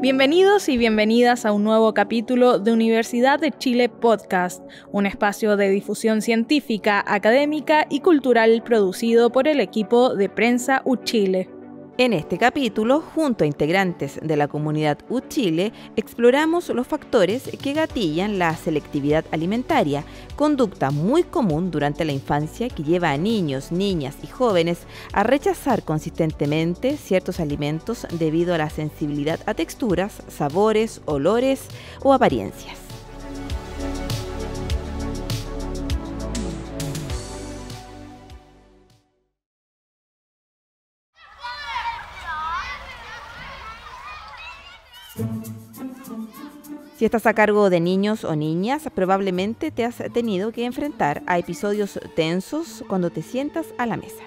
Bienvenidos y bienvenidas a un nuevo capítulo de Universidad de Chile Podcast, un espacio de difusión científica, académica y cultural producido por el equipo de Prensa UChile. En este capítulo, junto a integrantes de la comunidad UChile, exploramos los factores que gatillan la selectividad alimentaria, conducta muy común durante la infancia que lleva a niños, niñas y jóvenes a rechazar consistentemente ciertos alimentos debido a la sensibilidad a texturas, sabores, olores o apariencias. Si estás a cargo de niños o niñas, probablemente te has tenido que enfrentar a episodios tensos cuando te sientas a la mesa.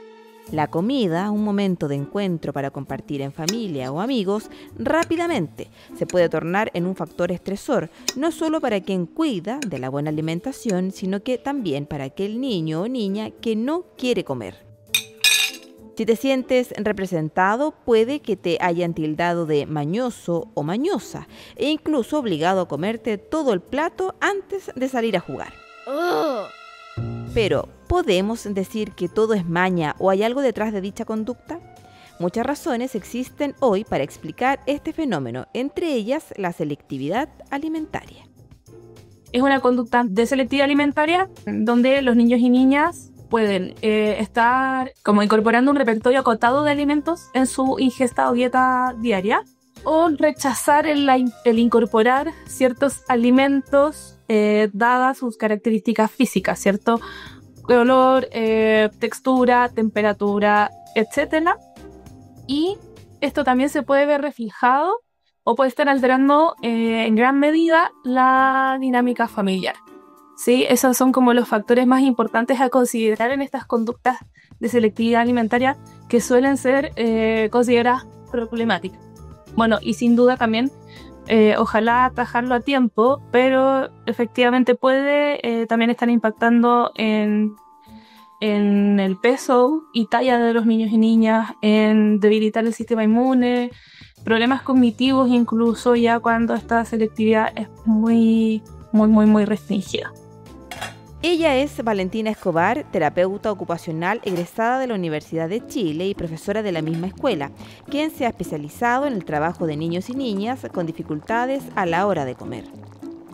La comida, un momento de encuentro para compartir en familia o amigos, rápidamente se puede tornar en un factor estresor, no solo para quien cuida de la buena alimentación, sino que también para aquel niño o niña que no quiere comer. Si te sientes representado, puede que te hayan tildado de mañoso o mañosa e incluso obligado a comerte todo el plato antes de salir a jugar. Pero, ¿podemos decir que todo es maña o hay algo detrás de dicha conducta? Muchas razones existen hoy para explicar este fenómeno, entre ellas la selectividad alimentaria. Es una conducta de selectividad alimentaria donde los niños y niñas pueden estar como incorporando un repertorio acotado de alimentos en su ingesta o dieta diaria, o rechazar el incorporar ciertos alimentos dadas sus características físicas, ¿cierto? Olor, textura, temperatura, etc. Y esto también se puede ver reflejado o puede estar alterando en gran medida la dinámica familiar. Sí, esos son como los factores más importantes a considerar en estas conductas de selectividad alimentaria que suelen ser consideradas problemáticas. Bueno, y sin duda también, ojalá atajarlo a tiempo, pero efectivamente puede también estar impactando en el peso y talla de los niños y niñas, en debilitar el sistema inmune, problemas cognitivos incluso ya cuando esta selectividad es muy restringida. Ella es Valentina Escobar, terapeuta ocupacional egresada de la Universidad de Chile y profesora de la misma escuela, quien se ha especializado en el trabajo de niños y niñas con dificultades a la hora de comer.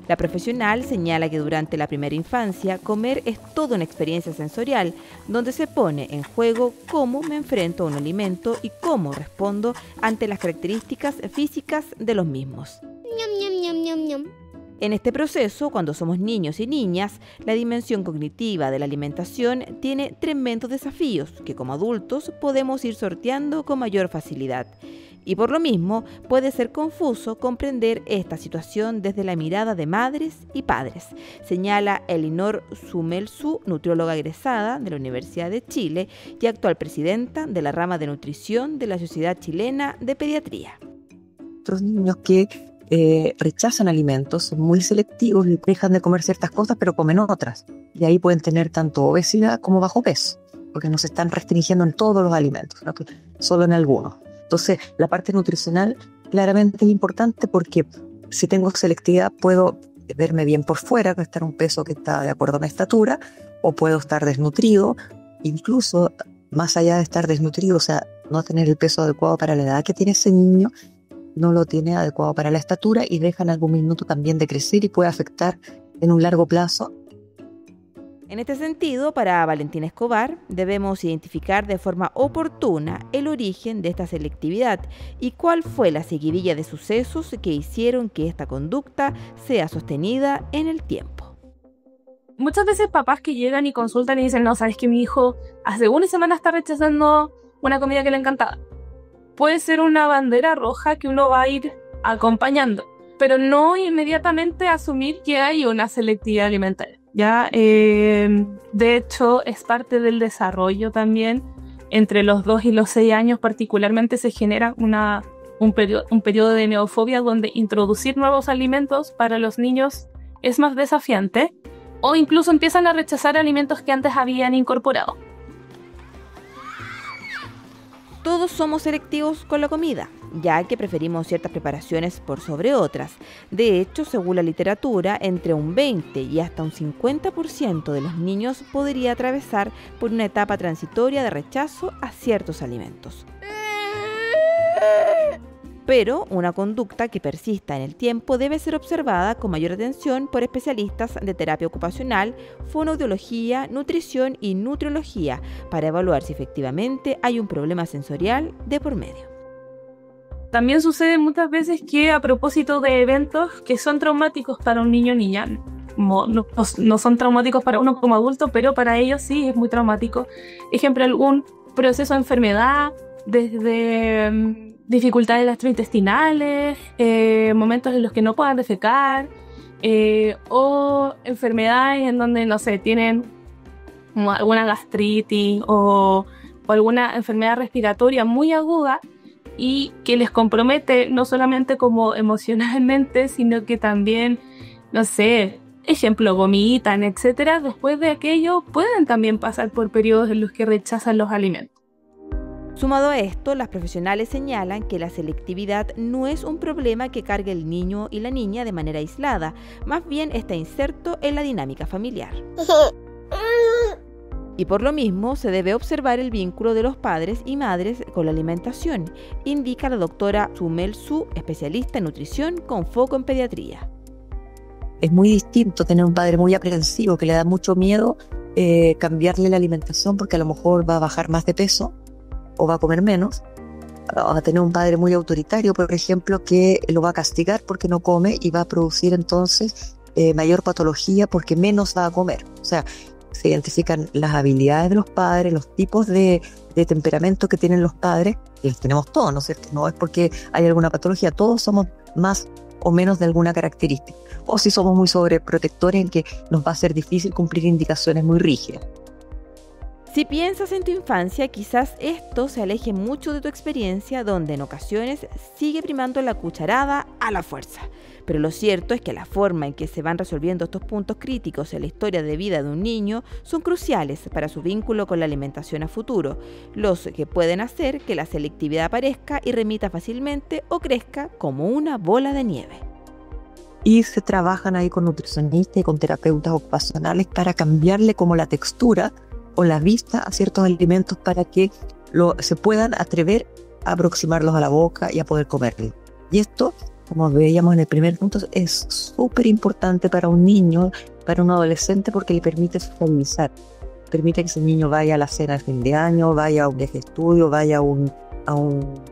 La profesional señala que durante la primera infancia, comer es toda una experiencia sensorial, donde se pone en juego cómo me enfrento a un alimento y cómo respondo ante las características físicas de los mismos. En este proceso, cuando somos niños y niñas, la dimensión cognitiva de la alimentación tiene tremendos desafíos que como adultos podemos ir sorteando con mayor facilidad. Y por lo mismo, puede ser confuso comprender esta situación desde la mirada de madres y padres, señala Elinor Sumelsu, nutrióloga egresada de la Universidad de Chile y actual presidenta de la rama de nutrición de la Sociedad Chilena de Pediatría. Otros niños que rechazan alimentos, son muy selectivos y dejan de comer ciertas cosas pero comen otras. Y ahí pueden tener tanto obesidad como bajo peso, porque no se están restringiendo en todos los alimentos, ¿no? Solo en algunos. Entonces, la parte nutricional claramente es importante porque si tengo selectividad puedo verme bien por fuera, estar un peso que está de acuerdo a mi estatura, o puedo estar desnutrido, incluso más allá de estar desnutrido, o sea, no tener el peso adecuado para la edad que tiene ese niño, no lo tiene adecuado para la estatura y deja en algún minuto también de crecer y puede afectar en un largo plazo. En este sentido, para Valentina Escobar, debemos identificar de forma oportuna el origen de esta selectividad y cuál fue la seguidilla de sucesos que hicieron que esta conducta sea sostenida en el tiempo. Muchas veces papás que llegan y consultan y dicen, no, sabes que mi hijo hace una semana está rechazando una comida que le encantaba. Puede ser una bandera roja que uno va a ir acompañando, pero no inmediatamente asumir que hay una selectividad alimentaria. Ya, de hecho, es parte del desarrollo también. Entre los 2 y los 6 años particularmente se genera un periodo de neofobia donde introducir nuevos alimentos para los niños es más desafiante, o incluso empiezan a rechazar alimentos que antes habían incorporado. Todos somos selectivos con la comida. ya que preferimos ciertas preparaciones por sobre otras. De hecho, según la literatura, entre un 20 y hasta un 50% de los niños podría atravesar por una etapa transitoria de rechazo a ciertos alimentos. Pero una conducta que persista en el tiempo debe ser observada con mayor atención por especialistas de terapia ocupacional, fonoaudiología, nutrición y nutriología para evaluar si efectivamente hay un problema sensorial de por medio. También sucede muchas veces que a propósito de eventos que son traumáticos para un niño o niña, no son traumáticos para uno como adulto, pero para ellos sí es muy traumático. Ejemplo, algún proceso de enfermedad, desde dificultades gastrointestinales, momentos en los que no puedan defecar, o enfermedades en donde, no sé, tienen alguna gastritis o alguna enfermedad respiratoria muy aguda y que les compromete no solamente como emocionalmente, sino que también, no sé, ejemplo, vomitan, etcétera. Después de aquello pueden también pasar por periodos en los que rechazan los alimentos. Sumado a esto, las profesionales señalan que la selectividad no es un problema que cargue el niño y la niña de manera aislada, más bien está inserto en la dinámica familiar. Y por lo mismo se debe observar el vínculo de los padres y madres con la alimentación, indica la doctora Sumel Su, especialista en nutrición con foco en pediatría. Es muy distinto tener un padre muy aprensivo que le da mucho miedo cambiarle la alimentación porque a lo mejor va a bajar más de peso o va a comer menos, a tener un padre muy autoritario, por ejemplo, que lo va a castigar porque no come y va a producir entonces mayor patología porque menos va a comer. O sea, se identifican las habilidades de los padres, los tipos de temperamento que tienen los padres, y los tenemos todos, ¿no es cierto? No es porque hay alguna patología, todos somos más o menos de alguna característica. O si somos muy sobreprotectores en que nos va a ser difícil cumplir indicaciones muy rígidas. Si piensas en tu infancia, quizás esto se aleje mucho de tu experiencia, donde en ocasiones sigue primando la cucharada a la fuerza. Pero lo cierto es que la forma en que se van resolviendo estos puntos críticos en la historia de vida de un niño son cruciales para su vínculo con la alimentación a futuro, los que pueden hacer que la selectividad aparezca y remita fácilmente o crezca como una bola de nieve. Y se trabajan ahí con nutricionistas y con terapeutas ocupacionales para cambiarle como la textura o la vista a ciertos alimentos para que se puedan atrever a aproximarlos a la boca y a poder comerlos. Y esto, como veíamos en el primer punto, es súper importante para un niño, para un adolescente, porque le permite socializar. Permite que ese niño vaya a la cena de fin de año, vaya a un viaje de estudio, vaya a un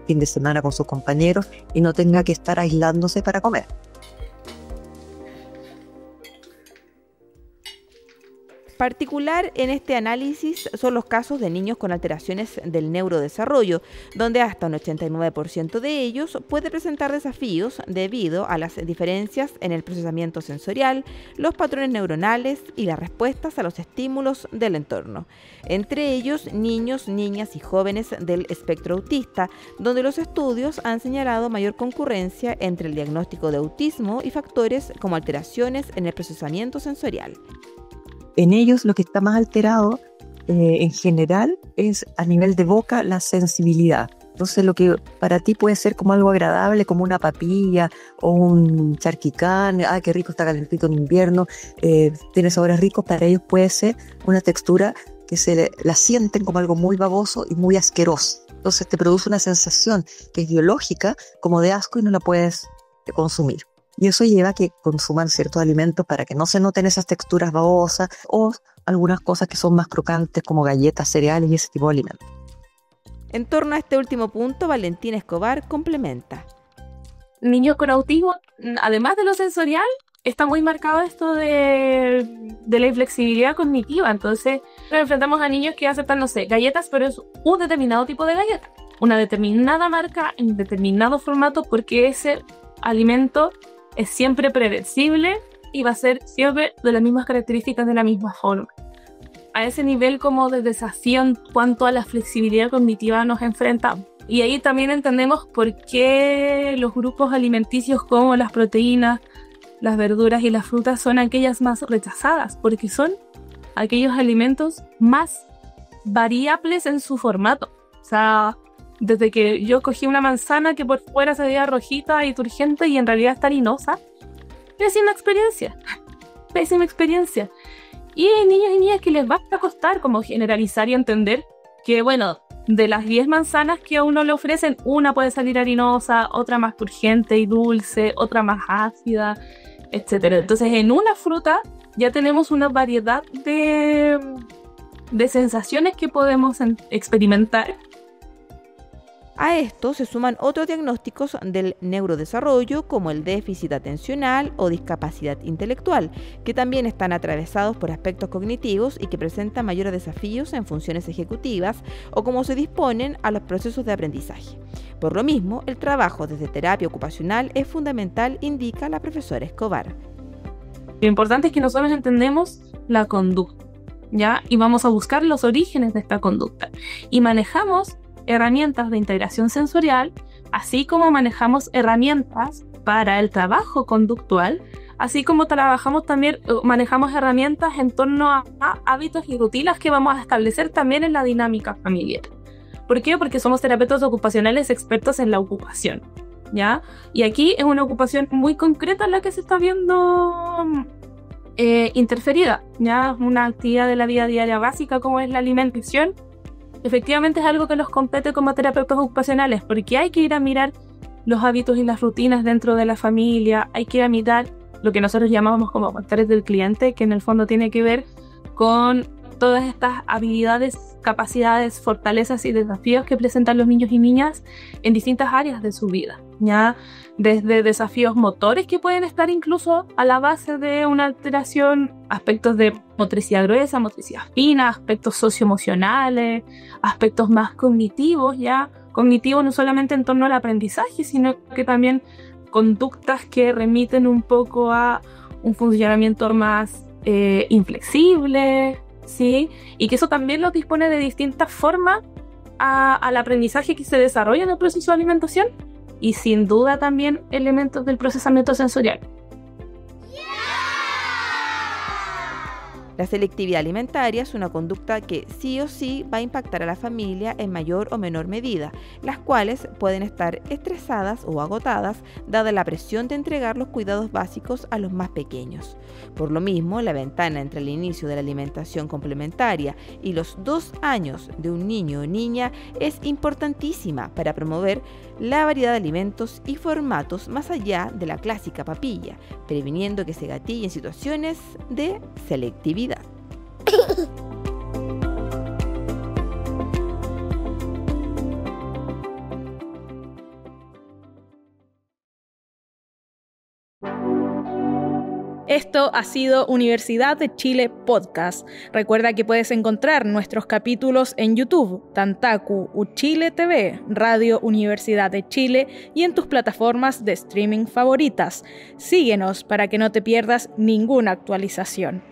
fin de semana con sus compañeros y no tenga que estar aislándose para comer. Particular en este análisis son los casos de niños con alteraciones del neurodesarrollo, donde hasta un 89% de ellos puede presentar desafíos debido a las diferencias en el procesamiento sensorial, los patrones neuronales y las respuestas a los estímulos del entorno. Entre ellos, niños, niñas y jóvenes del espectro autista, donde los estudios han señalado mayor concurrencia entre el diagnóstico de autismo y factores como alteraciones en el procesamiento sensorial. En ellos lo que está más alterado en general es a nivel de boca la sensibilidad. Entonces lo que para ti puede ser como algo agradable, como una papilla o un charquicán, qué rico está calentito en invierno, tiene sabores ricos, para ellos puede ser una textura que la sienten como algo muy baboso y muy asqueroso. Entonces te produce una sensación que es biológica, como de asco, y no la puedes consumir. Y eso lleva a que consuman ciertos alimentos para que no se noten esas texturas babosas o algunas cosas que son más crocantes como galletas, cereales y ese tipo de alimentos. En torno a este último punto, Valentina Escobar complementa. Niños con autismo, además de lo sensorial, está muy marcado esto de la inflexibilidad cognitiva. Entonces nos enfrentamos a niños que aceptan, no sé, galletas, pero es un determinado tipo de galleta, una determinada marca en determinado formato, porque ese alimento es siempre predecible y va a ser siempre de las mismas características, de la misma forma. A ese nivel como de desafío en cuanto a la flexibilidad cognitiva nos enfrentamos. Y ahí también entendemos por qué los grupos alimenticios como las proteínas, las verduras y las frutas son aquellas más rechazadas, porque son aquellos alimentos más variables en su formato. O sea, Desde que yo cogí una manzana que por fuera se veía rojita y turgente y en realidad está harinosa. Pésima experiencia. Pésima experiencia. Y hay niños y niñas que les va a costar como generalizar y entender que, bueno, de las 10 manzanas que a uno le ofrecen, una puede salir harinosa, otra más turgente y dulce, otra más ácida, etc. Entonces, en una fruta ya tenemos una variedad de sensaciones que podemos experimentar. A esto se suman otros diagnósticos del neurodesarrollo como el déficit atencional o discapacidad intelectual, que también están atravesados por aspectos cognitivos y que presentan mayores desafíos en funciones ejecutivas o cómo se disponen a los procesos de aprendizaje. Por lo mismo, el trabajo desde terapia ocupacional es fundamental, indica la profesora Escobar. Lo importante es que nosotros entendemos la conducta, ¿ya? Y vamos a buscar los orígenes de esta conducta. Y manejamos herramientas de integración sensorial, así como manejamos herramientas para el trabajo conductual, así como manejamos herramientas en torno a hábitos y rutinas que vamos a establecer también en la dinámica familiar. ¿Por qué? Porque somos terapeutas ocupacionales expertos en la ocupación, ¿ya? Y aquí es una ocupación muy concreta la que se está viendo interferida, ¿ya? Una actividad de la vida diaria básica como es la alimentación. Efectivamente es algo que nos compete como terapeutas ocupacionales, porque hay que ir a mirar los hábitos y las rutinas dentro de la familia, hay que ir a mirar lo que nosotros llamamos como avatares del cliente, que en el fondo tiene que ver con todas estas habilidades, capacidades, fortalezas y desafíos que presentan los niños y niñas en distintas áreas de su vida, ¿ya? Desde desafíos motores que pueden estar incluso a la base de una alteración, aspectos de motricidad gruesa, motricidad fina, aspectos socioemocionales, aspectos más cognitivos, ¿ya? Cognitivos no solamente en torno al aprendizaje, sino que también conductas que remiten un poco a un funcionamiento más inflexible, ¿sí? Y que eso también los dispone de distintas formas al aprendizaje que se desarrolla en el proceso de alimentación y sin duda también elementos del procesamiento sensorial. La selectividad alimentaria es una conducta que sí o sí va a impactar a la familia en mayor o menor medida, las cuales pueden estar estresadas o agotadas dada la presión de entregar los cuidados básicos a los más pequeños. Por lo mismo, la ventana entre el inicio de la alimentación complementaria y los 2 años de un niño o niña es importantísima para promover la variedad de alimentos y formatos más allá de la clásica papilla, previniendo que se gatillen situaciones de selectividad. Esto ha sido Universidad de Chile Podcast. Recuerda que puedes encontrar nuestros capítulos en YouTube, Tantaku, Uchile TV, Radio Universidad de Chile y en tus plataformas de streaming favoritas. Síguenos para que no te pierdas ninguna actualización.